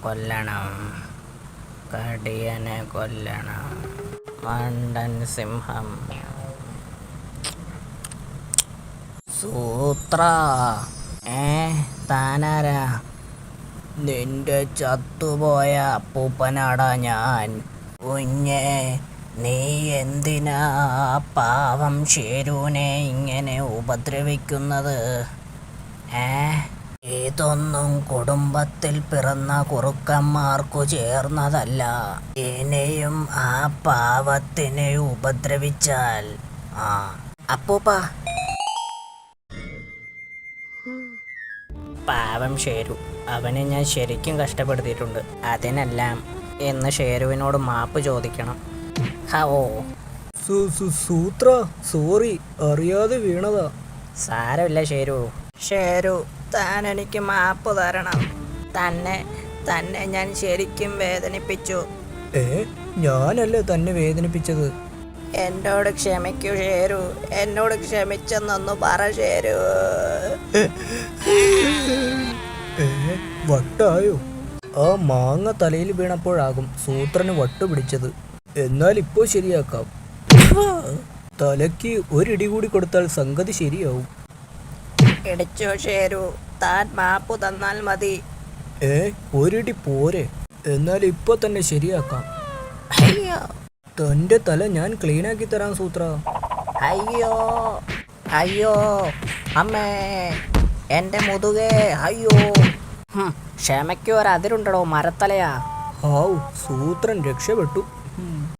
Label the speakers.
Speaker 1: കൊല്ലണം, കടിയനെ കൊല്ലണം. മണ്ടൻ സിംഹം. സൂത്ര, താനാരാ? നിന്റെ ചത്തുപോയ അപ്പൂപ്പനാടാ ഞാൻ. കുഞ്ഞേ, നീ എന്തിനാ പാവം ഷേരുവിനെ ഇങ്ങനെ ഉപദ്രവിക്കുന്നത്? ഇതൊന്നും കുടുംബത്തിൽ പിറന്ന കുറുക്കന്മാർക്കു ചേർന്നതല്ല. ഇനിയും ആ പാവത്തിനെ ഉപദ്രവിച്ചാൽ അപ്പൂപ്പ. പാവം ഷേരു, അവനെ ഞാൻ ശരിക്കും കഷ്ടപ്പെടുത്തിയിട്ടുണ്ട്. അതിനെല്ലാം എന്ന് ഷേരുവിനോട് മാപ്പ് ചോദിക്കണം.
Speaker 2: സൂത്ര, സോറി, അറിയാതെ വീണതാ.
Speaker 1: സാരമില്ല ഷേരു, താൻ എനിക്ക് മാപ്പ് തരണം. തന്നെ ഞാൻ ശരിക്കും വേദനിപ്പിച്ചു.
Speaker 2: ഞാനല്ലേ തന്നെ വേദനിപ്പിച്ചത്.
Speaker 1: എന്നോട് ക്ഷമിക്കൂ ഷേരു, എന്നോട് ക്ഷമിച്ചെന്നൊന്നു പറ ഷേരു.
Speaker 2: വട്ടായോ? ആ മാങ്ങ തലയിൽ വീണപ്പോഴാകും സൂത്രന് വട്ട് പിടിച്ചത്. എന്നാൽ ഇപ്പോ ശരിയാക്കാം. തലയ്ക്ക് ഒരിടി കൂടി കൊടുത്താൽ സംഗതി ശരിയാവും.
Speaker 1: ഇടിച്ചോ ഷേരു, താൻ മാപ്പു തന്നാൽ മതി.
Speaker 2: ഒരിടി പോരെ, എന്നാൽ ഇപ്പൊ തന്നെ ശരിയാക്കാം.
Speaker 1: അയ്യോ,
Speaker 2: തന്റെ തല ഞാൻ ക്ലീനാക്കി തരാം സൂത്ര.
Speaker 1: അയ്യോ അമ്മേ, എൻ്റെ മുതുകേ, അയ്യോ. ക്ഷമയ്ക്ക് ഒരതിരുണ്ടടോ മരത്തലയാ.
Speaker 2: സൂത്രൻ രക്ഷപ്പെട്ടു.